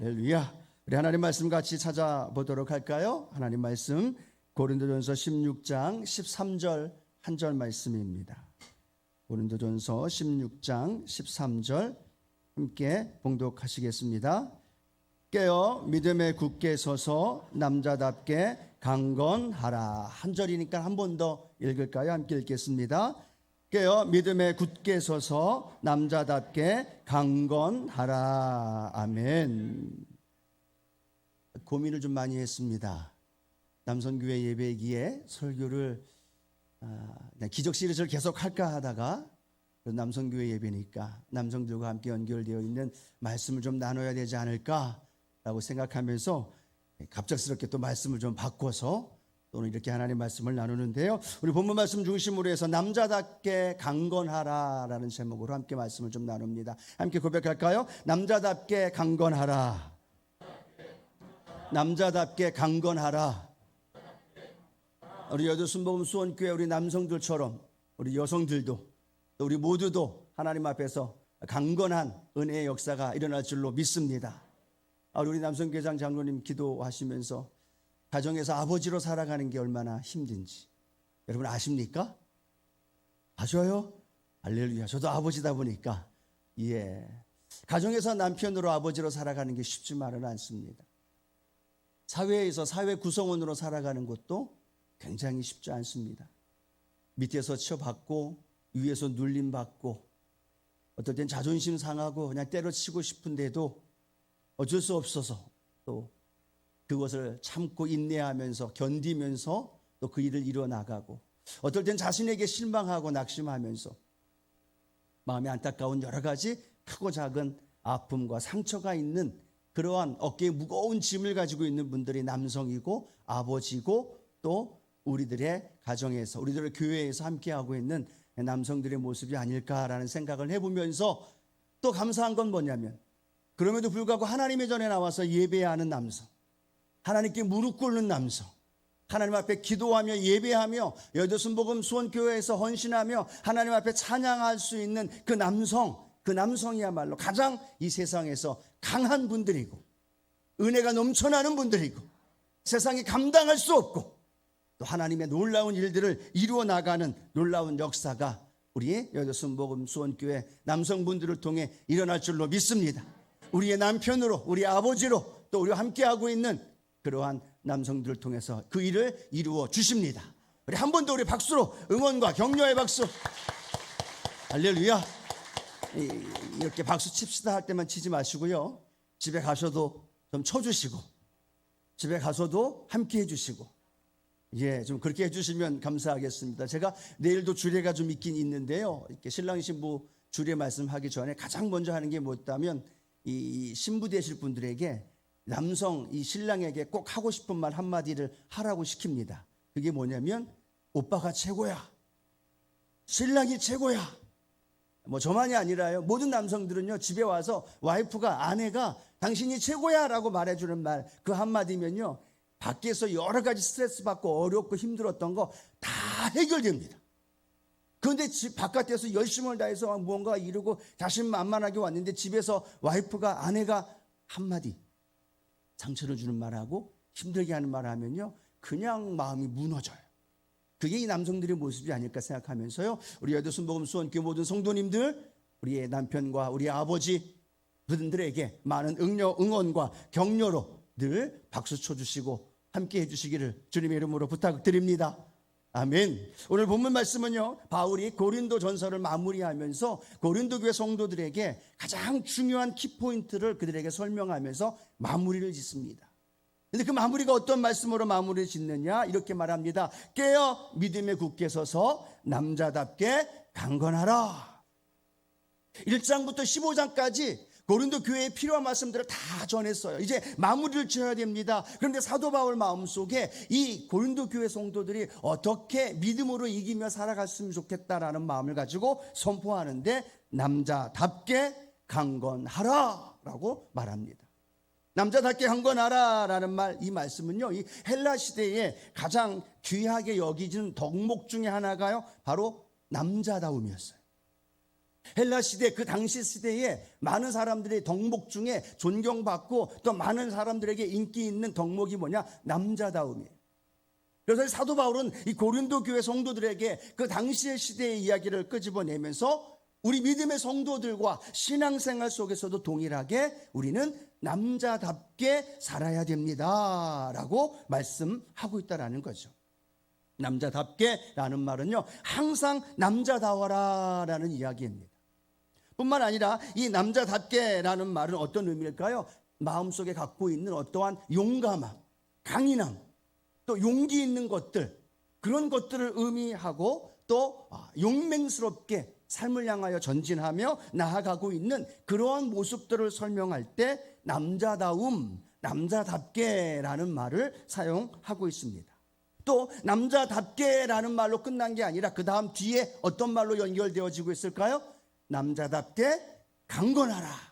할렐루야. 우리 하나님 말씀 같이 찾아보도록 할까요? 하나님 말씀 고린도전서 16장 13절 한 절 말씀입니다. 고린도전서 16장 13절 함께 봉독하시겠습니다. 깨어 믿음에 굳게 서서 남자답게 강건하라. 한 절이니까 한 번 더 읽을까요? 함께 읽겠습니다. 깨어 믿음에 굳게 서서 남자답게 강건하라. 아멘. 고민을 좀 많이 했습니다. 남성교회 예배기에 설교를 그냥 기적 시리즈를 계속 할까 하다가 남성교회 예배니까 남성들과 함께 연결되어 있는 말씀을 좀 나눠야 되지 않을까라고 생각하면서 갑작스럽게 또 말씀을 좀 바꿔서 또는 이렇게 하나님 말씀을 나누는데요. 우리 본문 말씀 중심으로 해서 남자답게 강건하라라는 제목으로 함께 말씀을 좀 나눕니다. 함께 고백할까요? 남자답게 강건하라. 남자답게 강건하라. 우리 여도순복음 수원교회 우리 남성들처럼 우리 여성들도 또 우리 모두도 하나님 앞에서 강건한 은혜의 역사가 일어날 줄로 믿습니다. 우리 남성교회장 장로님 기도하시면서 가정에서 아버지로 살아가는 게 얼마나 힘든지 여러분 아십니까? 아셔요? 할렐루야. 저도 아버지다 보니까 가정에서 남편으로 아버지로 살아가는 게 쉽지만은 않습니다. 사회에서 사회 구성원으로 살아가는 것도 굉장히 쉽지 않습니다. 밑에서 치워받고 위에서 눌림받고 어떨 땐 자존심 상하고 그냥 때려치고 싶은데도 어쩔 수 없어서 또 그것을 참고 인내하면서 견디면서 또 그 일을 이뤄나가고 어떨 땐 자신에게 실망하고 낙심하면서 마음에 안타까운 여러 가지 크고 작은 아픔과 상처가 있는 그러한 어깨에 무거운 짐을 가지고 있는 분들이 남성이고 아버지고 또 우리들의 가정에서 우리들의 교회에서 함께하고 있는 남성들의 모습이 아닐까라는 생각을 해보면서 또 감사한 건 뭐냐면 그럼에도 불구하고 하나님의 전에 나와서 예배하는 남성, 하나님께 무릎 꿇는 남성, 하나님 앞에 기도하며 예배하며 여도순복음 수원교회에서 헌신하며 하나님 앞에 찬양할 수 있는 그 남성이야말로 가장 이 세상에서 강한 분들이고 은혜가 넘쳐나는 분들이고 세상이 감당할 수 없고 또 하나님의 놀라운 일들을 이루어 나가는 놀라운 역사가 우리 여도순복음 수원교회 남성분들을 통해 일어날 줄로 믿습니다. 우리의 남편으로 우리 아버지로 또 우리와 함께하고 있는 그러한 남성들을 통해서 그 일을 이루어 주십니다. 우리 한 번 더 우리 박수로 응원과 격려의 박수. 할렐루야. 이렇게 박수 칩시다 할 때만 치지 마시고요. 집에 가셔도 좀 쳐주시고 집에 가서도 함께 해주시고 좀 그렇게 해주시면 감사하겠습니다. 제가 내일도 주례가 좀 있긴 있는데요. 이렇게 신랑 신부 주례 말씀하기 전에 가장 먼저 하는 게 뭐였다면 이 신부 되실 분들에게 남성 이 신랑에게 꼭 하고 싶은 말 한마디를 하라고 시킵니다. 그게 뭐냐면 오빠가 최고야. 신랑이 최고야. 뭐 저만이 아니라요. 모든 남성들은요. 집에 와서 와이프가 아내가 당신이 최고야 라고 말해주는 말 그 한마디면요. 밖에서 여러 가지 스트레스 받고 어렵고 힘들었던 거 다 해결됩니다. 그런데 집 바깥에서 열심을 다해서 무언가 이루고 자신만만하게 왔는데 집에서 와이프가 아내가 한마디 상처를 주는 말하고 힘들게 하는 말을 하면요. 그냥 마음이 무너져요. 그게 이 남성들의 모습이 아닐까 생각하면서요. 우리 여도순복음 수원교회 모든 성도님들 우리의 남편과 우리 아버지 분들에게 많은 응원과 격려로 늘 박수 쳐주시고 함께 해주시기를 주님의 이름으로 부탁드립니다. 아멘. 오늘 본문 말씀은요. 바울이 고린도 전서를 마무리하면서 고린도 교회 성도들에게 가장 중요한 키포인트를 그들에게 설명하면서 마무리를 짓습니다. 근데 그 마무리가 어떤 말씀으로 마무리를 짓느냐 이렇게 말합니다. 깨어 믿음에 굳게 서서 남자답게 강건하라. 1장부터 15장까지 고린도 교회에 필요한 말씀들을 다 전했어요. 이제 마무리를 지어야 됩니다. 그런데 사도 바울 마음속에 이 고린도 교회 성도들이 어떻게 믿음으로 이기며 살아갔으면 좋겠다라는 마음을 가지고 선포하는데 남자답게 강건하라 라고 말합니다. 남자답게 강건하라라는 이 말씀은요. 이 헬라 시대에 가장 귀하게 여기진 덕목 중에 하나가요. 바로 남자다움이었어요. 헬라 시대, 그 당시 시대에 많은 사람들의 덕목 중에 존경받고 또 많은 사람들에게 인기 있는 덕목이 뭐냐? 남자다움이에요. 그래서 사도 바울은 이 고린도 교회 성도들에게 그 당시의 시대의 이야기를 끄집어내면서 우리 믿음의 성도들과 신앙생활 속에서도 동일하게 우리는 남자답게 살아야 됩니다 라고 말씀하고 있다는 거죠. 남자답게 라는 말은요, 항상 남자다워라 라는 이야기입니다. 뿐만 아니라 이 남자답게 라는 말은 어떤 의미일까요? 마음속에 갖고 있는 어떠한 용감함, 강인함, 또 용기 있는 것들, 그런 것들을 의미하고 또 용맹스럽게 삶을 향하여 전진하며 나아가고 있는 그러한 모습들을 설명할 때 남자다움, 남자답게라는 말을 사용하고 있습니다. 또 남자답게라는 말로 끝난 게 아니라 그 다음 뒤에 어떤 말로 연결되어지고 있을까요? 남자답게 강건하라.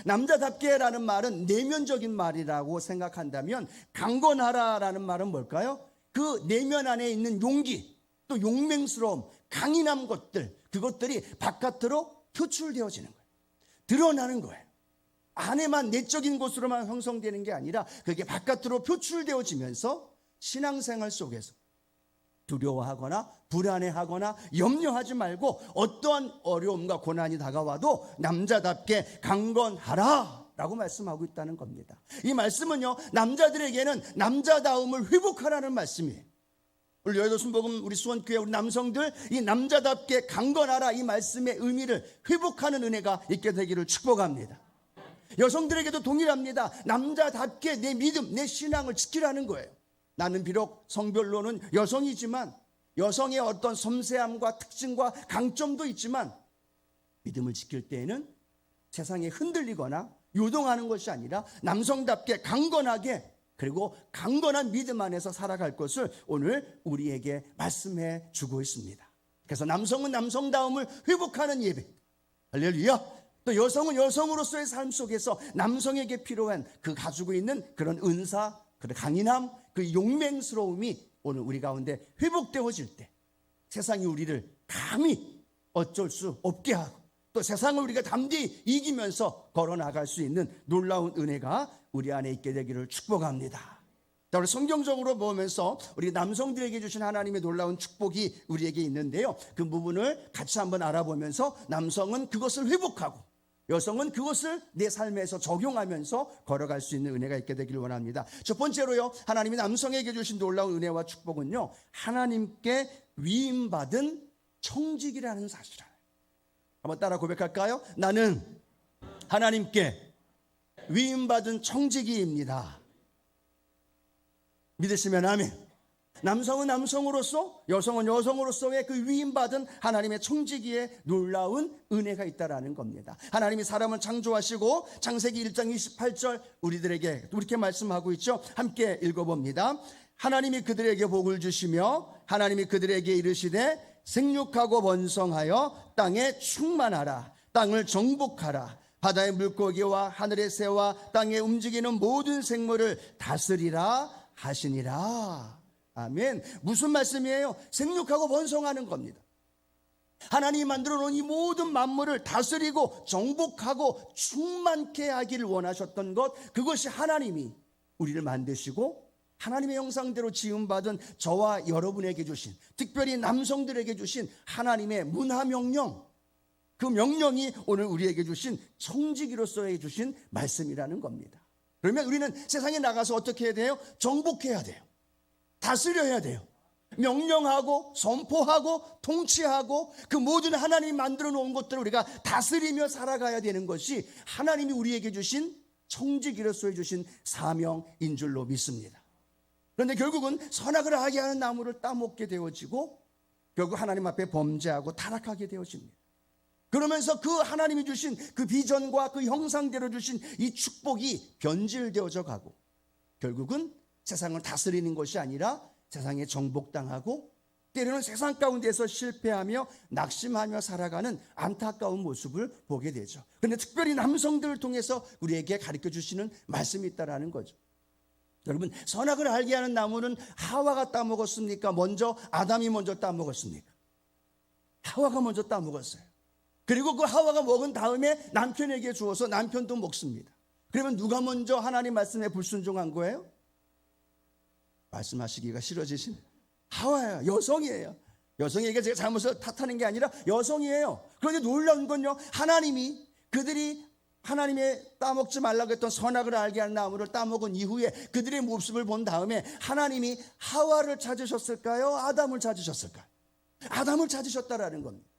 남자답게라는 말은 내면적인 말이라고 생각한다면 강건하라라는 말은 뭘까요? 그 내면 안에 있는 용기, 또 용맹스러움, 강인한 것들, 그것들이 바깥으로 표출되어지는 거예요. 드러나는 거예요. 안에만 내적인 것으로만 형성되는 게 아니라 그게 바깥으로 표출되어지면서 신앙생활 속에서 두려워하거나 불안해하거나 염려하지 말고 어떠한 어려움과 고난이 다가와도 남자답게 강건하라 라고 말씀하고 있다는 겁니다. 이 말씀은요, 남자들에게는 남자다움을 회복하라는 말씀이에요. 우리 여의도 순복음 우리 수원교회 우리 남성들 이 남자답게 강건하라 이 말씀의 의미를 회복하는 은혜가 있게 되기를 축복합니다. 여성들에게도 동일합니다. 남자답게 내 믿음, 내 신앙을 지키라는 거예요. 나는 비록 성별로는 여성이지만 여성의 어떤 섬세함과 특징과 강점도 있지만 믿음을 지킬 때에는 세상에 흔들리거나 요동하는 것이 아니라 남성답게 강건하게 그리고 강건한 믿음 안에서 살아갈 것을 오늘 우리에게 말씀해 주고 있습니다. 그래서 남성은 남성다움을 회복하는 예배, 할렐루야. 또 여성은 여성으로서의 삶 속에서 남성에게 필요한 그 가지고 있는 그런 은사, 그런 강인함, 그 용맹스러움이 오늘 우리 가운데 회복되어질 때 세상이 우리를 감히 어쩔 수 없게 하고 또 세상을 우리가 담대히 이기면서 걸어나갈 수 있는 놀라운 은혜가 우리 안에 있게 되기를 축복합니다. 자, 우리 성경적으로 보면서 우리 남성들에게 주신 하나님의 놀라운 축복이 우리에게 있는데요, 그 부분을 같이 한번 알아보면서 남성은 그것을 회복하고 여성은 그것을 내 삶에서 적용하면서 걸어갈 수 있는 은혜가 있게 되기를 원합니다. 첫 번째로요, 하나님이 남성에게 주신 놀라운 은혜와 축복은요, 하나님께 위임받은 청직이라는 사실이에요. 한번 따라 고백할까요? 나는 하나님께 위임받은 청지기입니다. 믿으시면 아멘. 남성은 남성으로서 여성은 여성으로서의 그 위임받은 하나님의 청지기에 놀라운 은혜가 있다라는 겁니다. 하나님이 사람을 창조하시고 창세기 1장 28절 우리들에게 이렇게 말씀하고 있죠. 함께 읽어봅니다. 하나님이 그들에게 복을 주시며 하나님이 그들에게 이르시되 생육하고 번성하여 땅에 충만하라. 땅을 정복하라. 바다의 물고기와 하늘의 새와 땅에 움직이는 모든 생물을 다스리라 하시니라. 아멘. 무슨 말씀이에요? 생육하고 번성하는 겁니다. 하나님이 만들어 놓은 이 모든 만물을 다스리고 정복하고 충만케 하기를 원하셨던 것, 그것이 하나님이 우리를 만드시고 하나님의 형상대로 지음받은 저와 여러분에게 주신, 특별히 남성들에게 주신 하나님의 문화명령, 그 명령이 오늘 우리에게 주신 청지기로서의 주신 말씀이라는 겁니다. 그러면 우리는 세상에 나가서 어떻게 해야 돼요? 정복해야 돼요. 다스려야 돼요. 명령하고 선포하고 통치하고 그 모든 하나님이 만들어 놓은 것들을 우리가 다스리며 살아가야 되는 것이 하나님이 우리에게 주신 청지기로서의 주신 사명인 줄로 믿습니다. 그런데 결국은 선악을 하게 하는 나무를 따먹게 되어지고 결국 하나님 앞에 범죄하고 타락하게 되어집니다. 그러면서 그 하나님이 주신 그 비전과 그 형상대로 주신 이 축복이 변질되어져 가고 결국은 세상을 다스리는 것이 아니라 세상에 정복당하고 때로는 세상 가운데서 실패하며 낙심하며 살아가는 안타까운 모습을 보게 되죠. 그런데 특별히 남성들을 통해서 우리에게 가르쳐 주시는 말씀이 있다는 거죠. 여러분, 선악을 알게 하는 나무는 하와가 따먹었습니까? 먼저 아담이 먼저 따먹었습니까? 하와가 먼저 따먹었어요. 그리고 그 하와가 먹은 다음에 남편에게 주어서 남편도 먹습니다. 그러면 누가 먼저 하나님 말씀에 불순종한 거예요? 말씀하시기가 싫어지신 하와예요. 여성이에요. 여성에게 제가 잘못을 탓하는 게 아니라 여성이에요. 그런데 놀라운 건요, 하나님이 그들이 하나님의 따먹지 말라고 했던 선악을 알게 하는 나무를 따먹은 이후에 그들의 모습을 본 다음에 하나님이 하와를 찾으셨을까요? 아담을 찾으셨을까요? 아담을 찾으셨다라는 겁니다.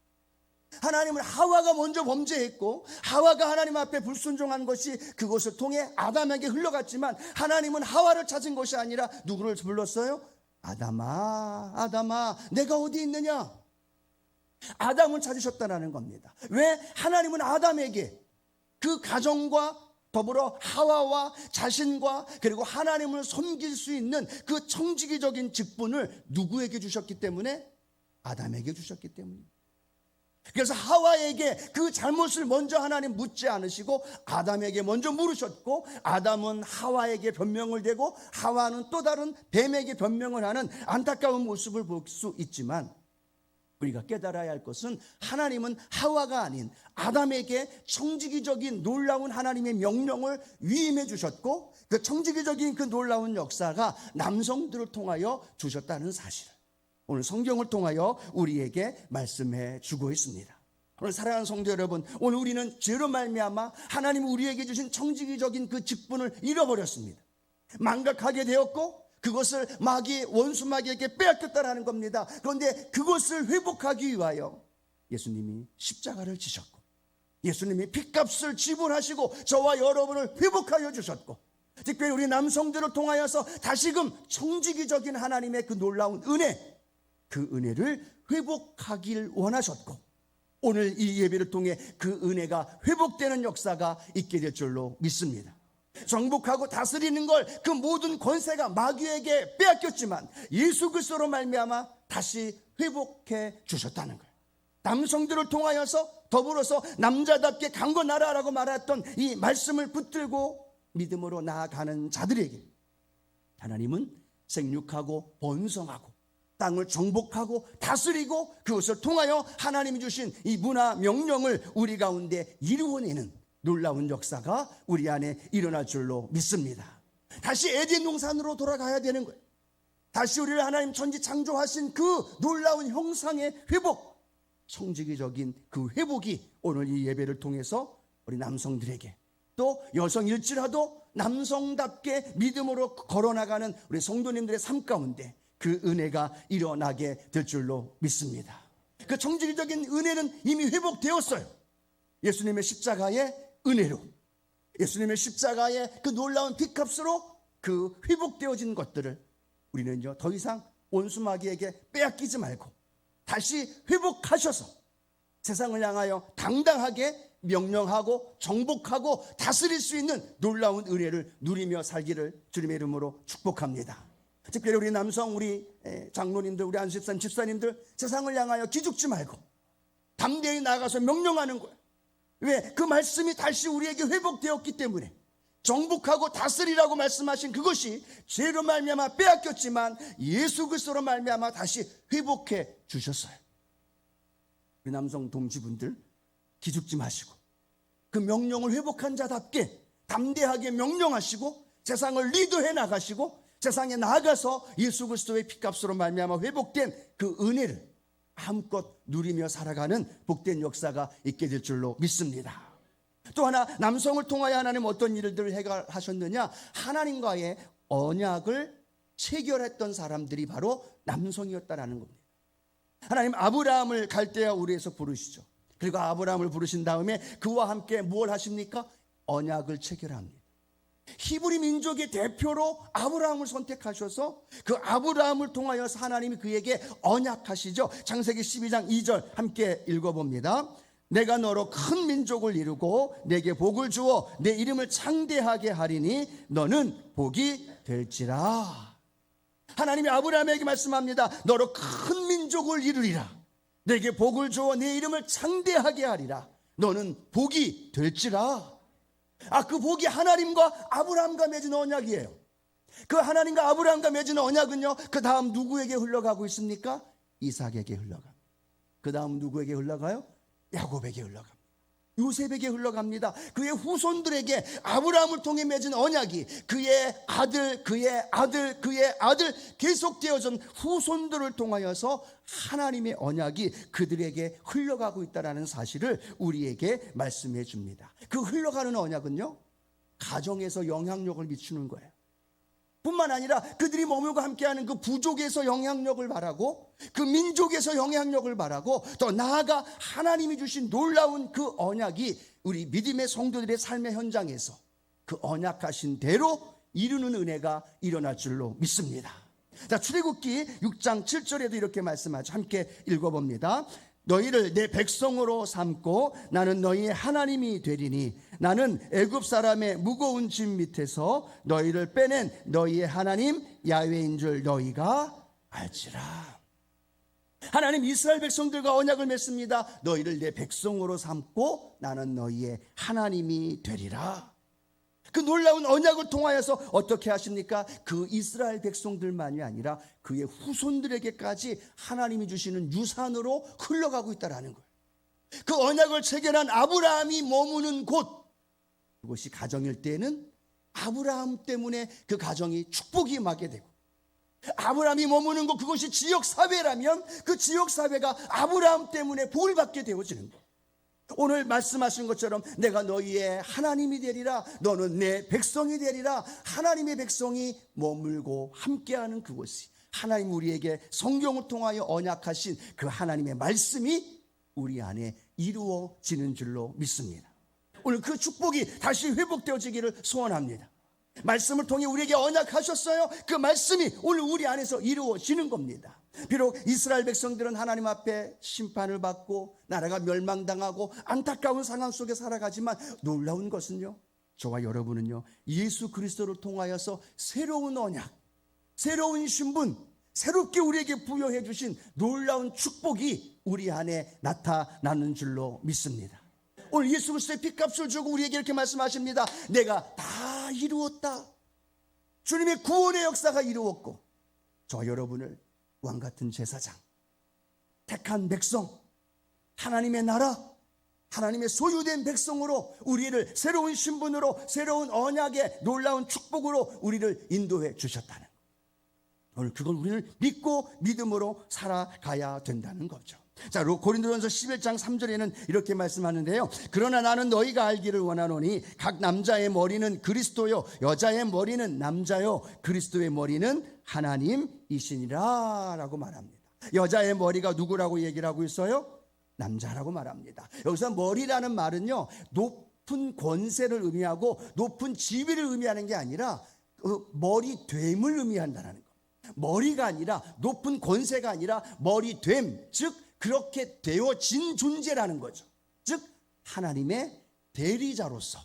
하나님은 하와가 먼저 범죄했고 하와가 하나님 앞에 불순종한 것이 그것을 통해 아담에게 흘러갔지만, 하나님은 하와를 찾은 것이 아니라 누구를 불렀어요? 아담아, 아담아, 내가 어디 있느냐? 아담을 찾으셨다는 겁니다. 왜? 하나님은 아담에게 그 가정과 더불어 하와와 자신과 그리고 하나님을 섬길 수 있는 그 청지기적인 직분을 누구에게 주셨기 때문에? 아담에게 주셨기 때문입니다. 그래서 하와에게 그 잘못을 먼저 하나님 묻지 않으시고 아담에게 먼저 물으셨고, 아담은 하와에게 변명을 대고 하와는 또 다른 뱀에게 변명을 하는 안타까운 모습을 볼 수 있지만, 우리가 깨달아야 할 것은 하나님은 하와가 아닌 아담에게 청지기적인 놀라운 하나님의 명령을 위임해 주셨고, 그 청지기적인 그 놀라운 역사가 남성들을 통하여 주셨다는 사실을 오늘 성경을 통하여 우리에게 말씀해 주고 있습니다. 오늘 사랑하는 성도 여러분, 오늘 우리는 죄로 말미암아 하나님이 우리에게 주신 청지기적인 그 직분을 잃어버렸습니다. 망각하게 되었고 그것을 원수 마귀에게 빼앗겼다라는 겁니다. 그런데 그것을 회복하기 위하여 예수님이 십자가를 지셨고 예수님이 핏값을 지불하시고 저와 여러분을 회복하여 주셨고, 특별히 우리 남성들을 통하여서 다시금 청지기적인 하나님의 그 놀라운 은혜, 그 은혜를 회복하길 원하셨고, 오늘 이 예배를 통해 그 은혜가 회복되는 역사가 있게 될 줄로 믿습니다. 정복하고 다스리는 걸 그 모든 권세가 마귀에게 빼앗겼지만 예수 그리스도로 말미암아 다시 회복해 주셨다는 거예요. 남성들을 통하여서 더불어서 남자답게 강건하라라고 말했던 이 말씀을 붙들고 믿음으로 나아가는 자들에게 하나님은 생육하고 번성하고 땅을 정복하고 다스리고 그것을 통하여 하나님이 주신 이 문화 명령을 우리 가운데 이루어내는 놀라운 역사가 우리 안에 일어날 줄로 믿습니다. 다시 에덴 동산으로 돌아가야 되는 거예요. 다시 우리를 하나님 천지 창조하신 그 놀라운 형상의 회복, 청지기적인 그 회복이 오늘 이 예배를 통해서 우리 남성들에게, 또 여성일지라도 남성답게 믿음으로 걸어나가는 우리 성도님들의 삶 가운데 그 은혜가 일어나게 될 줄로 믿습니다. 그 청지기적인 은혜는 이미 회복되었어요. 예수님의 십자가의 은혜로, 예수님의 십자가의 그 놀라운 핏값으로 그 회복되어진 것들을 우리는요 더 이상 원수마귀에게 빼앗기지 말고 다시 회복하셔서 세상을 향하여 당당하게 명령하고 정복하고 다스릴 수 있는 놀라운 은혜를 누리며 살기를 주님의 이름으로 축복합니다. 특별히 우리 남성, 우리 장로님들, 우리 안수집사님, 집사님들 세상을 향하여 기죽지 말고 담대히 나가서 명령하는 거예요. 왜? 그 말씀이 다시 우리에게 회복되었기 때문에. 정복하고 다스리라고 말씀하신 그것이 죄로 말미암아 빼앗겼지만 예수 그리스도로 말미암아 다시 회복해 주셨어요. 우리 남성 동지분들 기죽지 마시고 그 명령을 회복한 자답게 담대하게 명령하시고 세상을 리드해 나가시고 세상에 나가서 예수 그리스도의 핏값으로 말미암아 회복된 그 은혜를 마음껏 누리며 살아가는 복된 역사가 있게 될 줄로 믿습니다. 또 하나, 남성을 통하여 하나님 어떤 일들을 해결하셨느냐? 하나님과의 언약을 체결했던 사람들이 바로 남성이었다라는 겁니다. 하나님 아브라함을 갈대아 우르에서 부르시죠. 그리고 아브라함을 부르신 다음에 그와 함께 뭘 하십니까? 언약을 체결합니다. 히브리 민족의 대표로 아브라함을 선택하셔서 그 아브라함을 통하여서 하나님이 그에게 언약하시죠. 창세기 12장 2절 함께 읽어봅니다. 내가 너로 큰 민족을 이루고 내게 복을 주어 내 이름을 창대하게 하리니 너는 복이 될지라. 하나님이 아브라함에게 말씀합니다. 너로 큰 민족을 이루리라. 내게 복을 주어 내 이름을 창대하게 하리라. 너는 복이 될지라. 그 복이 하나님과 아브라함과 맺은 언약이에요. 그 하나님과 아브라함과 맺은 언약은요, 그 다음 누구에게 흘러가고 있습니까? 이삭에게 흘러갑니다. 그 다음 누구에게 흘러가요? 야곱에게 흘러갑니다. 요셉에게 흘러갑니다. 그의 후손들에게 아브라함을 통해 맺은 언약이 그의 아들, 그의 아들, 그의 아들 계속되어진 후손들을 통하여서 하나님의 언약이 그들에게 흘러가고 있다는 사실을 우리에게 말씀해 줍니다. 그 흘러가는 언약은요, 가정에서 영향력을 미치는 거예요. 뿐만 아니라 그들이 머물고 함께하는 그 부족에서 영향력을 바라고, 그 민족에서 영향력을 바라고, 더 나아가 하나님이 주신 놀라운 그 언약이 우리 믿음의 성도들의 삶의 현장에서 그 언약하신 대로 이루는 은혜가 일어날 줄로 믿습니다. 자, 출애굽기 6장 7절에도 이렇게 말씀하죠. 함께 읽어봅니다. 너희를 내 백성으로 삼고 나는 너희의 하나님이 되리니 나는 애굽 사람의 무거운 짐 밑에서 너희를 빼낸 너희의 하나님 야훼인 줄 너희가 알지라. 하나님 이스라엘 백성들과 언약을 맺습니다. 너희를 내 백성으로 삼고 나는 너희의 하나님이 되리라. 그 놀라운 언약을 통하여서 어떻게 하십니까? 그 이스라엘 백성들만이 아니라 그의 후손들에게까지 하나님이 주시는 유산으로 흘러가고 있다는 거예요. 그 언약을 체결한 아브라함이 머무는 곳, 그것이 가정일 때에는 아브라함 때문에 그 가정이 축복이 임하게 되고, 아브라함이 머무는 곳, 그것이 지역사회라면 그 지역사회가 아브라함 때문에 복을 받게 되어지는 거예요. 오늘 말씀하신 것처럼 내가 너희의 하나님이 되리라, 너는 내 백성이 되리라. 하나님의 백성이 머물고 함께하는 그곳이 하나님 우리에게 성경을 통하여 언약하신 그 하나님의 말씀이 우리 안에 이루어지는 줄로 믿습니다. 오늘 그 축복이 다시 회복되어지기를 소원합니다. 말씀을 통해 우리에게 언약하셨어요. 그 말씀이 오늘 우리 안에서 이루어지는 겁니다. 비록 이스라엘 백성들은 하나님 앞에 심판을 받고 나라가 멸망당하고 안타까운 상황 속에 살아가지만, 놀라운 것은요, 저와 여러분은요, 예수 그리스도를 통하여서 새로운 언약, 새로운 신분, 새롭게 우리에게 부여해 주신 놀라운 축복이 우리 안에 나타나는 줄로 믿습니다. 오늘 예수 그리스도의 핏값을 주고 우리에게 이렇게 말씀하십니다. 내가 다 이루었다. 주님의 구원의 역사가 이루었고, 저 여러분을 왕같은 제사장, 택한 백성, 하나님의 나라, 하나님의 소유된 백성으로 우리를 새로운 신분으로, 새로운 언약의 놀라운 축복으로 우리를 인도해 주셨다는 것. 오늘 그걸 우리를 믿고 믿음으로 살아가야 된다는 거죠. 자, 고린도전서 11장 3절에는 이렇게 말씀하는데요. 그러나 나는 너희가 알기를 원하노니 각 남자의 머리는 그리스도요 여자의 머리는 남자요 그리스도의 머리는 하나님이시니라 라고 말합니다. 여자의 머리가 누구라고 얘기를 하고 있어요? 남자라고 말합니다. 여기서 머리라는 말은요, 높은 권세를 의미하고 높은 지위를 의미하는 게 아니라 머리됨을 의미한다는 거. 머리가 아니라, 높은 권세가 아니라 머리됨, 즉 그렇게 되어진 존재라는 거죠. 즉 하나님의 대리자로서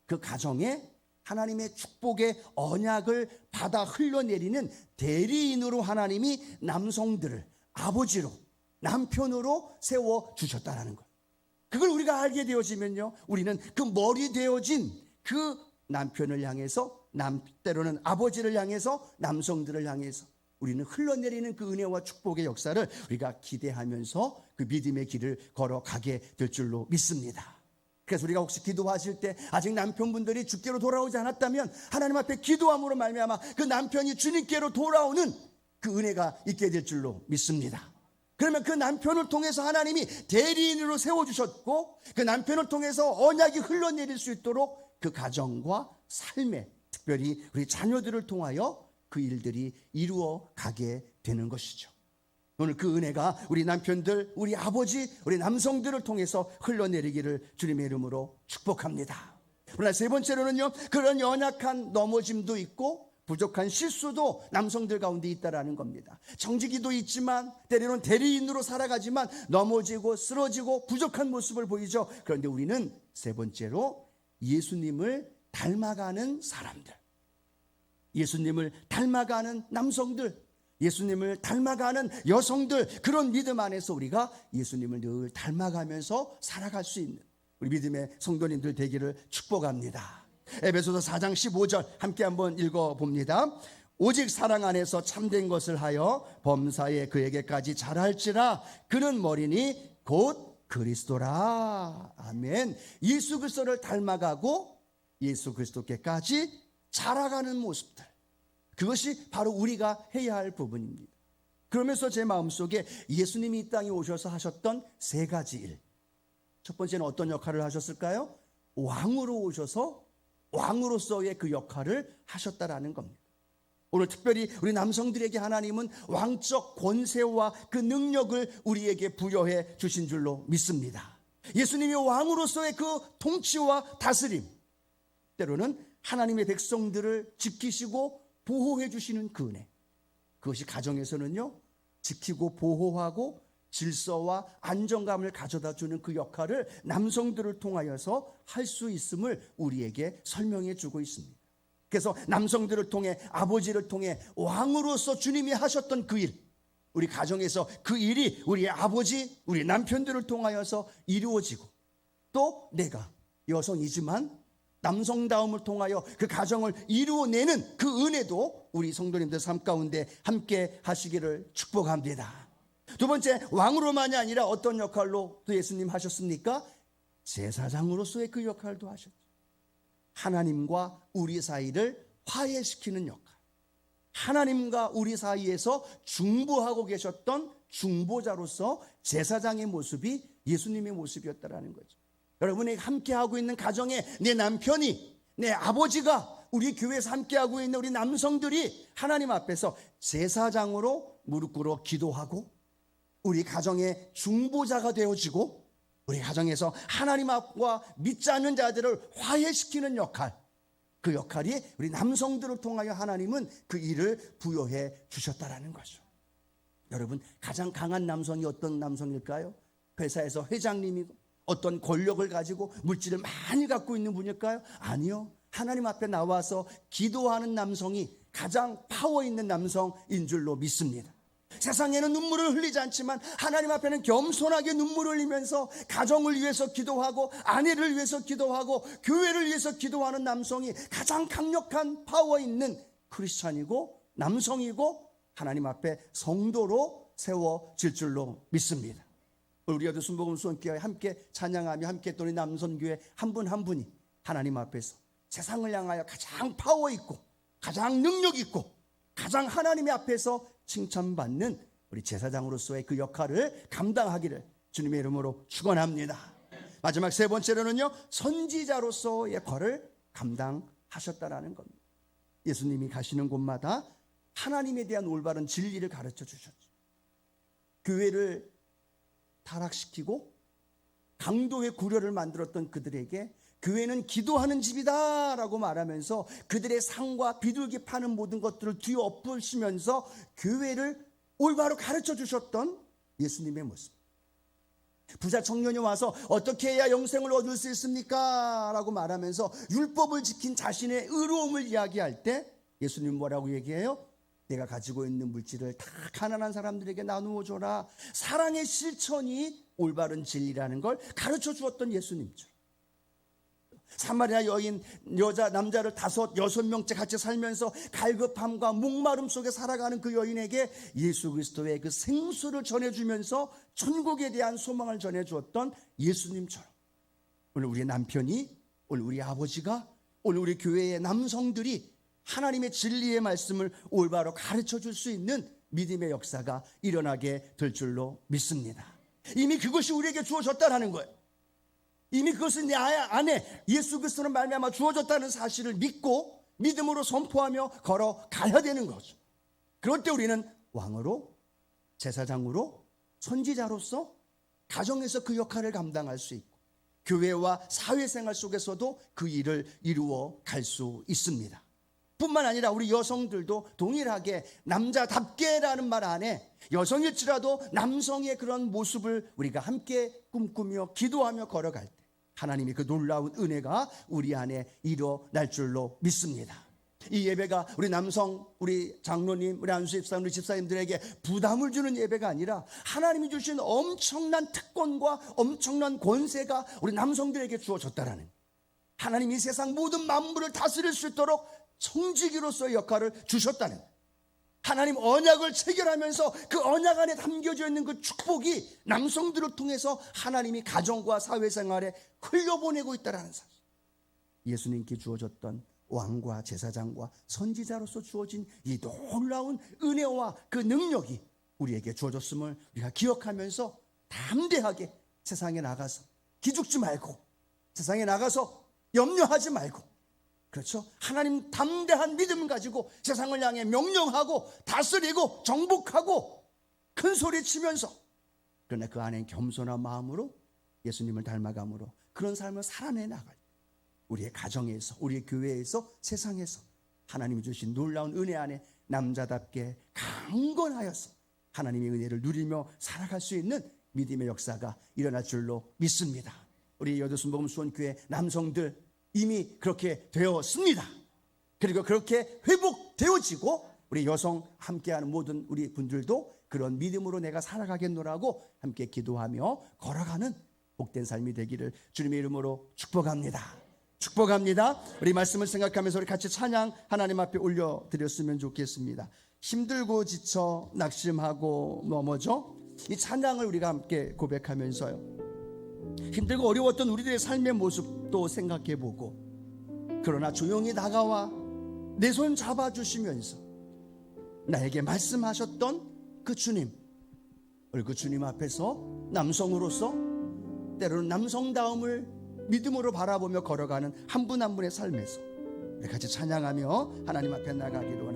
그 가정에 하나님의 축복의 언약을 받아 흘러내리는 대리인으로 하나님이 남성들을 아버지로, 남편으로 세워주셨다는 것. 그걸 우리가 알게 되어지면요, 우리는 그 머리 되어진 그 남편을 향해서, 때로는 아버지를 향해서, 남성들을 향해서 우리는 흘러내리는 그 은혜와 축복의 역사를 우리가 기대하면서 그 믿음의 길을 걸어가게 될 줄로 믿습니다. 그래서 우리가 혹시 기도하실 때 아직 남편분들이 주께로 돌아오지 않았다면 하나님 앞에 기도함으로 말미암아 그 남편이 주님께로 돌아오는 그 은혜가 있게 될 줄로 믿습니다. 그러면 그 남편을 통해서 하나님이 대리인으로 세워주셨고, 그 남편을 통해서 언약이 흘러내릴 수 있도록 그 가정과 삶에, 특별히 우리 자녀들을 통하여 그 일들이 이루어 가게 되는 것이죠. 오늘 그 은혜가 우리 남편들, 우리 아버지, 우리 남성들을 통해서 흘러내리기를 주님의 이름으로 축복합니다. 그러나 세 번째로는요, 그런 연약한 넘어짐도 있고 부족한 실수도 남성들 가운데 있다라는 겁니다. 정직이도 있지만 때로는 대리인으로 살아가지만 넘어지고 쓰러지고 부족한 모습을 보이죠. 그런데 우리는 세 번째로 예수님을 닮아가는 사람들, 예수님을 닮아가는 남성들, 예수님을 닮아가는 여성들, 그런 믿음 안에서 우리가 예수님을 늘 닮아가면서 살아갈 수 있는 우리 믿음의 성도님들 되기를 축복합니다. 에베소서 4장 15절 함께 한번 읽어봅니다. 오직 사랑 안에서 참된 것을 하여 범사에 그에게까지 잘할지라. 그는 머리니 곧 그리스도라. 아멘. 예수 그리스도를 닮아가고 예수 그리스도께까지 자라가는 모습들, 그것이 바로 우리가 해야 할 부분입니다. 그러면서 제 마음속에 예수님이 이 땅에 오셔서 하셨던 세 가지 일, 첫 번째는 어떤 역할을 하셨을까요? 왕으로 오셔서 왕으로서의 그 역할을 하셨다라는 겁니다. 오늘 특별히 우리 남성들에게 하나님은 왕적 권세와 그 능력을 우리에게 부여해 주신 줄로 믿습니다. 예수님이 왕으로서의 그 통치와 다스림, 때로는 하나님의 백성들을 지키시고 보호해 주시는 그 은혜, 그것이 가정에서는요, 지키고 보호하고 질서와 안정감을 가져다 주는 그 역할을 남성들을 통하여서 할 수 있음을 우리에게 설명해 주고 있습니다. 그래서 남성들을 통해, 아버지를 통해 왕으로서 주님이 하셨던 그 일, 우리 가정에서 그 일이 우리 아버지, 우리 남편들을 통하여서 이루어지고, 또 내가 여성이지만 남성다움을 통하여 그 가정을 이루어내는 그 은혜도 우리 성도님들 삶 가운데 함께 하시기를 축복합니다. 두 번째, 왕으로만이 아니라 어떤 역할로 또 예수님 하셨습니까? 제사장으로서의 그 역할도 하셨죠. 하나님과 우리 사이를 화해시키는 역할, 하나님과 우리 사이에서 중보하고 계셨던 중보자로서 제사장의 모습이 예수님의 모습이었다라는 거죠. 여러분이 함께하고 있는 가정에 내 남편이, 내 아버지가, 우리 교회에서 함께하고 있는 우리 남성들이 하나님 앞에서 제사장으로 무릎 꿇어 기도하고 우리 가정의 중보자가 되어지고 우리 가정에서 하나님 앞과 믿지 않는 자들을 화해시키는 역할, 그 역할이 우리 남성들을 통하여 하나님은 그 일을 부여해 주셨다라는 거죠. 여러분, 가장 강한 남성이 어떤 남성일까요? 회사에서 회장님이고 어떤 권력을 가지고 물질을 많이 갖고 있는 분일까요? 아니요. 하나님 앞에 나와서 기도하는 남성이 가장 파워 있는 남성인 줄로 믿습니다. 세상에는 눈물을 흘리지 않지만 하나님 앞에는 겸손하게 눈물을 흘리면서 가정을 위해서 기도하고 아내를 위해서 기도하고 교회를 위해서 기도하는 남성이 가장 강력한 파워 있는 크리스찬이고 남성이고 하나님 앞에 성도로 세워질 줄로 믿습니다. 우리 여도 순복음 수원교회 함께 찬양하며 함께 또 우리 남선교회 한 분 한 분이 하나님 앞에서 세상을 향하여 가장 파워 있고 가장 능력 있고 가장 하나님의 앞에서 칭찬받는 우리 제사장으로서의 그 역할을 감당하기를 주님의 이름으로 축원합니다. 마지막 세 번째로는요, 선지자로서의 역할을 감당하셨다라는 겁니다. 예수님이 가시는 곳마다 하나님에 대한 올바른 진리를 가르쳐 주셨죠. 교회를 타락시키고 강도의 구려를 만들었던 그들에게 교회는 기도하는 집이다 라고 말하면서 그들의 상과 비둘기 파는 모든 것들을 뒤엎으시면서 교회를 올바로 가르쳐 주셨던 예수님의 모습. 부자 청년이 와서 어떻게 해야 영생을 얻을 수 있습니까? 라고 말하면서 율법을 지킨 자신의 의로움을 이야기할 때 예수님 뭐라고 얘기해요? 내가 가지고 있는 물질을 다 가난한 사람들에게 나누어 줘라. 사랑의 실천이 올바른 진리라는 걸 가르쳐 주었던 예수님처럼, 사마리아 여인 여자 남자를 5, 6명째 같이 살면서 갈급함과 목마름 속에 살아가는 그 여인에게 예수 그리스도의 그 생수를 전해주면서 천국에 대한 소망을 전해주었던 예수님처럼, 오늘 우리 남편이, 오늘 우리 아버지가, 오늘 우리 교회의 남성들이 하나님의 진리의 말씀을 올바로 가르쳐 줄 수 있는 믿음의 역사가 일어나게 될 줄로 믿습니다. 이미 그것이 우리에게 주어졌다는 거예요. 이미 그것은 내 안에 예수 그리스도는 말미암아 주어졌다는 사실을 믿고 믿음으로 선포하며 걸어가야 되는 거죠. 그럴 때 우리는 왕으로, 제사장으로, 선지자로서 가정에서 그 역할을 감당할 수 있고 교회와 사회생활 속에서도 그 일을 이루어 갈 수 있습니다. 뿐만 아니라 우리 여성들도 동일하게 남자답게라는 말 안에 여성일지라도 남성의 그런 모습을 우리가 함께 꿈꾸며 기도하며 걸어갈 때 하나님이 그 놀라운 은혜가 우리 안에 일어날 줄로 믿습니다. 이 예배가 우리 남성, 우리 장로님, 우리 안수 집사님, 우리 집사님들에게 부담을 주는 예배가 아니라 하나님이 주신 엄청난 특권과 엄청난 권세가 우리 남성들에게 주어졌다라는, 하나님이 세상 모든 만물을 다스릴 수 있도록 청지기로서의 역할을 주셨다는, 하나님 언약을 체결하면서 그 언약 안에 담겨져 있는 그 축복이 남성들을 통해서 하나님이 가정과 사회생활에 흘려보내고 있다는 사실. 예수님께 주어졌던 왕과 제사장과 선지자로서 주어진 이 놀라운 은혜와 그 능력이 우리에게 주어졌음을 우리가 기억하면서 담대하게 세상에 나가서 기죽지 말고, 세상에 나가서 염려하지 말고, 그렇죠? 하나님 담대한 믿음을 가지고 세상을 향해 명령하고 다스리고 정복하고 큰 소리 치면서, 그러나 그 안에 겸손한 마음으로 예수님을 닮아감으로 그런 삶을 살아내 나갈, 우리의 가정에서, 우리의 교회에서, 세상에서 하나님이 주신 놀라운 은혜 안에 남자답게 강건하여서 하나님의 은혜를 누리며 살아갈 수 있는 믿음의 역사가 일어날 줄로 믿습니다. 우리 여도순복음 수원교회 남성들 이미 그렇게 되었습니다. 그리고 그렇게 회복되어지고 우리 여성 함께하는 모든 우리 분들도 그런 믿음으로 내가 살아가겠노라고 함께 기도하며 걸어가는 복된 삶이 되기를 주님의 이름으로 축복합니다. 축복합니다. 우리 말씀을 생각하면서 우리 같이 찬양 하나님 앞에 올려드렸으면 좋겠습니다. 힘들고 지쳐 낙심하고 넘어져, 이 찬양을 우리가 함께 고백하면서요, 힘들고 어려웠던 우리들의 삶의 모습도 생각해보고, 그러나 조용히 다가와 내 손 잡아주시면서 나에게 말씀하셨던 그 주님, 그 주님 앞에서 남성으로서 때로는 남성다움을 믿음으로 바라보며 걸어가는 한 분 한 분의 삶에서 우리 같이 찬양하며 하나님 앞에 나가기로